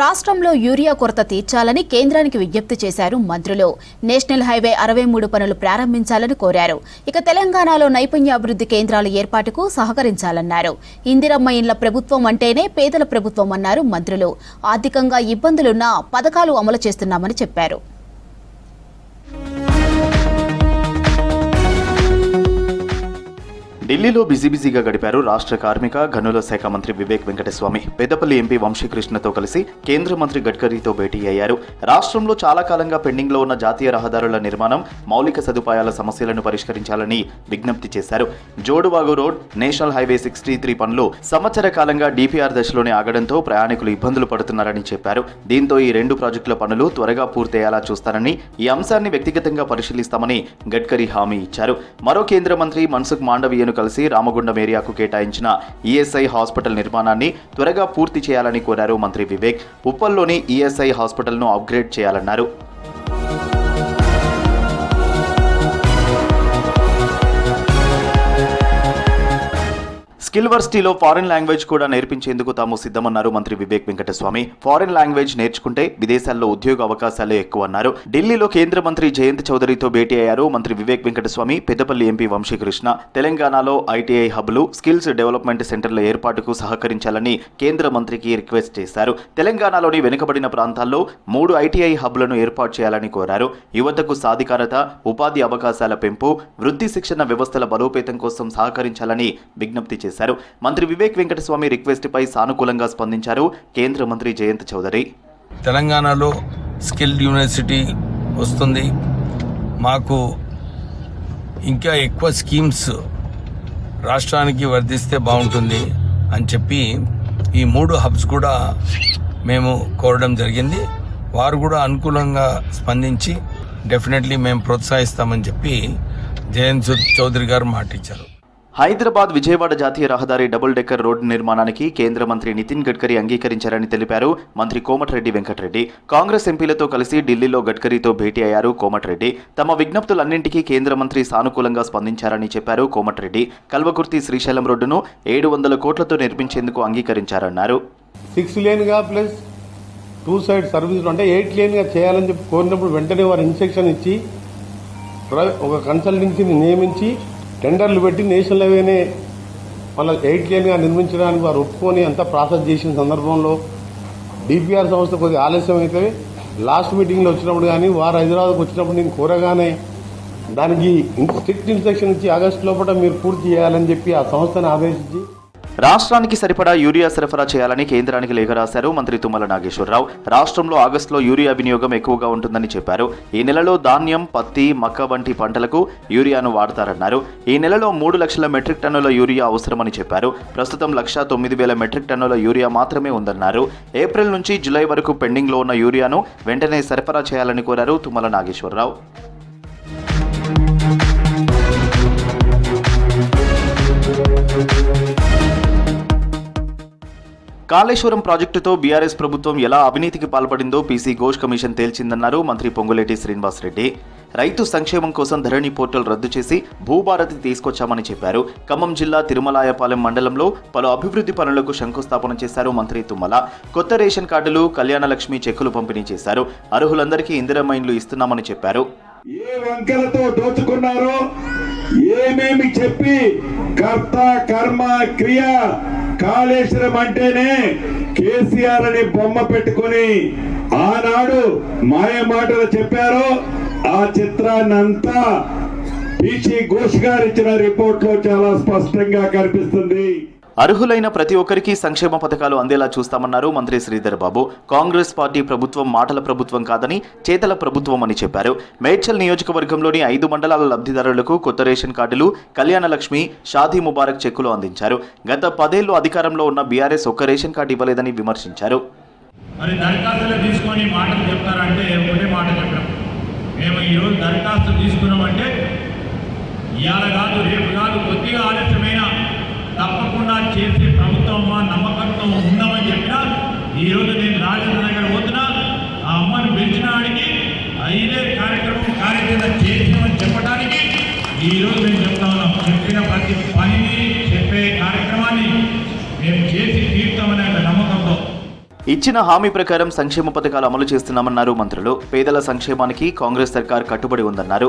రాష్ట్రంలో యూరియా కొరత తీర్చాలని కేంద్రానికి విజ్ఞప్తి చేశారు మంత్రులు. నేషనల్ హైవే 63 పనులు ప్రారంభించాలని కోరారు. ఇక తెలంగాణలో నైపుణ్యాభివృద్ధి కేంద్రాల ఏర్పాటుకు సహకరించాలన్నారు. ఇందిరమ్మ ఇండ్ల ప్రభుత్వం అంటేనే పేదల ప్రభుత్వం అన్నారు మంత్రులు. ఆర్థికంగా ఇబ్బందులున్నా పథకాలు అమలు చేస్తున్నామని చెప్పారు. ఢిల్లీలో బిజీగా గడిపారు రాష్ట్ర కార్మిక గనుల శాఖ మంత్రి వివేక్ వెంకటస్వామి. పెద్దపల్లి ఎంపీ వంశీకృష్ణతో కలిసి కేంద్ర మంత్రి గడ్కరీతో భేటీ అయ్యారు. రాష్ట్రంలో చాలా కాలంగా పెండింగ్లో ఉన్న జాతీయ రహదారుల నిర్మాణం, మౌలిక సదుపాయాల సమస్యలను పరిష్కరించాలని విజ్ఞప్తి చేశారు. జోడువాగు రోడ్, నేషనల్ హైవే 63 పనులు సంవత్సర కాలంగా డిపిఆర్ దశలోనే ఆగడంతో ప్రయాణికులు ఇబ్బందులు పడుతున్నారని చెప్పారు. దీంతో ఈ 2 ప్రాజెక్టుల పనులు త్వరగా పూర్తయ్యేలా చూస్తారని, ఈ అంశాన్ని వ్యక్తిగతంగా పరిశీలిస్తామని గడ్కరీ హామీ ఇచ్చారు. మరో కేంద్ర మంత్రి మన్సుఖ్ మాండవీయను కలిసి రామగుండం ఏరియాకు కేటాయించిన ఈఎస్ఐ హాస్పిటల్ నిర్మాణాన్ని త్వరగా పూర్తి చేయాలని కోరారు మంత్రి వివేక్. ఉప్పల్లోని ఈఎస్ఐ హాస్పిటల్ను అప్గ్రేడ్ చేయాలన్నారు. స్కిల్ వర్సిటీలో ఫారిన్ లాంగ్వేజ్ కూడా నేర్పించేందుకు తాము సిద్ధమన్నారు మంత్రి వివేక్ వెంకటస్వామి. ఫారిన్ లాంగ్వేజ్ నేర్చుకుంటే విదేశాల్లో ఉద్యోగ అవకాశాలే ఎక్కువన్నారు. ఢిల్లీలో కేంద్ర మంత్రి జయంత్ చౌదరితో భేటీ అయ్యారు మంత్రి వివేక్ వెంకటస్వామి. పెద్దపల్లి ఎంపీ వంశీకృష్ణ తెలంగాణలో ఐటీఐ హబ్లు, స్కిల్స్ డెవలప్మెంట్ సెంటర్ల ఏర్పాటుకు సహకరించాలని కేంద్ర మంత్రికి రిక్వెస్ట్ చేశారు. తెలంగాణలోని వెనుకబడిన ప్రాంతాల్లో 3 ఐటీఐ హబ్లను ఏర్పాటు చేయాలని కోరారు. యువతకు సాధికారత, ఉపాధి అవకాశాల పెంపు, వృత్తి శిక్షణ వ్యవస్థల బలోపేతం కోసం సహకరించాలని విజ్ఞప్తి చేశారు. మంత్రి వివేక్ వెంకటస్వామి రిక్వెస్ట్ పై సానుకూలంగా స్పందించారు కేంద్ర మంత్రి జయంత్ చౌదరి. తెలంగాణలో స్కిల్ యూనివర్సిటీ వస్తుంది, మాకు ఇంకా ఎక్కువ స్కీమ్స్ రాష్ట్రానికి వర్ధిస్తే బాగుంటుంది అని చెప్పి ఈ 3 హబ్స్ కూడా మేము కోరడం జరిగింది. వారు కూడా అనుకూలంగా స్పందించి డెఫినెట్లీ మేము ప్రోత్సహిస్తామని చెప్పి జయంత్ చౌదరి గారు మాట ఇచ్చారు. హైదరాబాద్ విజయవాడ జాతీయ రహదారి డబుల్ డెక్కర్ రోడ్డు నిర్మాణానికి కేంద్ర మంత్రి నితిన్ గడ్కరీ అంగీకరించారని తెలిపారు మంత్రి కోమటిరెడ్డి వెంకటరెడ్డి. కాంగ్రెస్ ఎంపీలతో కలిసి ఢిల్లీలో గడ్కరీతో భేటీ అయ్యారు కోమటిరెడ్డి. తమ విజ్ఞప్తులన్నింటికీ కేంద్ర మంత్రి సానుకూలంగా స్పందించారని చెప్పారు కోమటిరెడ్డి. కల్వకుర్తి శ్రీశైలం రోడ్డును 700 కోట్లతో నిర్మించేందుకు అంగీకరించారన్నారు. 6 లేన్గా ప్లస్ 2 సైడ్ సర్వీసులు అంటే 8 లేన్గా చేయాలని చెప్పి కోరినప్పుడు వెంటనే వారు ఇన్స్ట్రక్షన్ ఇచ్చి ఒక కన్సల్టెన్సీని నియమించి టెండర్లు పెట్టి నేషనల్ హైవేనే మళ్ళీ 8 లేన్గా నిర్మించడానికి వారు ఒప్పుకొని అంతా ప్రాసెస్ చేసిన సందర్భంలో డిపిఆర్ సంస్థ కొద్దిగా ఆలస్యం అయితే లాస్ట్ మీటింగ్లో వచ్చినప్పుడు కానీ వారు హైదరాబాద్కి వచ్చినప్పుడు నేను కోరగానే దానికి స్ట్రిక్ట్ ఇన్స్ట్రక్షన్ ఇచ్చి ఆగస్టు లోపల మీరు పూర్తి చేయాలని చెప్పి ఆ సంస్థను ఆదేశించి రాష్ట్రానికి సరిపడా యూరియా సరఫరా చేయాలని కేంద్రానికి లేఖ రాశారు మంత్రి తుమ్మల నాగేశ్వరరావు. రాష్ట్రంలో ఆగస్టులో యూరియా వినియోగం ఎక్కువగా ఉంటుందని చెప్పారు. ఈ నెలలో ధాన్యం, పత్తి, మక్క వంటి పంటలకు యూరియాను వాడతారన్నారు. ఈ నెలలో 3 లక్షల మెట్రిక్ టన్నుల యూరియా అవసరమని చెప్పారు. ప్రస్తుతం 1,09,000 మెట్రిక్ టన్నుల యూరియా మాత్రమే ఉందన్నారు. ఏప్రిల్ నుంచి జులై వరకు పెండింగ్లో ఉన్న యూరియాను వెంటనే సరఫరా చేయాలని కోరారు తుమ్మల నాగేశ్వరరావు. కాళేశ్వరం ప్రాజెక్టుతో బీఆర్ఎస్ ప్రభుత్వం ఎలా అవినీతికి పాల్పడిందో పీసీ ఘోష్ కమిషన్ తేల్చిందన్నారు మంత్రి పొంగులేటి శ్రీనివాసరెడ్డి. రైతు సంక్షేమం కోసం ధరణి పోర్టల్ రద్దు చేసి భూభారతి తీసుకొచ్చామని చెప్పారు. ఖమ్మం జిల్లా తిరుమలాయపాలెం మండలంలో పలు అభివృద్ధి పనులకు శంకుస్థాపన చేశారు మంత్రి తుమ్మల. కొత్త రేషన్ కార్డులు, కళ్యాణలక్ష్మి చెక్కులు పంపిణీ చేశారు. అర్హులందరికీ ఇందిరమ్మ ఇండ్లు ఇస్తున్నామని చెప్పారు. ఏ వంకలతో దోచుకున్నారో, ఏమేమి చెప్పి కర్త కర్మ క్రియ కాళేశ్వరం అంటేనే కేసీఆర్ అని బొమ్మ పెట్టుకుని ఆనాడు మాయ మాటలు చెప్పారో ఆ చిత్రాన్నంతా పీసీ ఘోష్ గారు ఇచ్చిన రిపోర్ట్ లో చాలా స్పష్టంగా కనిపిస్తుంది. అర్హులైన ప్రతి ఒక్కరికి సంక్షేమ పథకాలు అందేలా చూస్తామన్నారు మంత్రి శ్రీధర్ బాబు. కాంగ్రెస్ పార్టీ ప్రభుత్వం మాటల ప్రభుత్వం కాదని చేతల ప్రభుత్వం అని చెప్పారు. మేడ్చల్ నియోజకవర్గంలోని 5 మండలాల లబ్ధిదారులకు కొత్త రేషన్ కార్డులు, కళ్యాణలక్ష్మి, షాదీ ముబారక్ చెక్కులు అందించారు. గత 10 ఏళ్లు అధికారంలో ఉన్న బీఆర్ఎస్ ఒక్క రేషన్ కార్డు ఇవ్వలేదని విమర్శించారు. మరి దరఖాస్తులు తీసుకొని మాటలు చెప్తారంటే ఒకటే మాట చెప్పడం, మేము ఈరోజు దరఖాస్తు తీసుకున్నామంటే ఇవాళ కాదు, రేపు కాదు, కొద్దిగా ఆలస్యమైన తప్పకుండా చేసే ప్రభుత్వం నమ్మకంతో ఉందామని చెప్పినా ఈరోజు నేను రాజేంద్ర నగర్ పోతున్నా, ఆ అమ్మని పిలిచినాడికి ఇదే కార్యక్రమం చేసినామని చెప్పడానికి ఈరోజు మేము చెప్తా ఉన్నాం. చెప్పిన ప్రతి పనిని చెప్పే కార్యక్రమాన్ని మేము చేసి తీర్తామనే నమ్మకంతో ఇచ్చిన హామీ ప్రకారం సంక్షేమ పథకాలు అమలు చేస్తున్నామన్నారు మంత్రులు. పేదల సంక్షేమానికి కాంగ్రెస్ సర్కార్ కట్టుబడి ఉందన్నారు.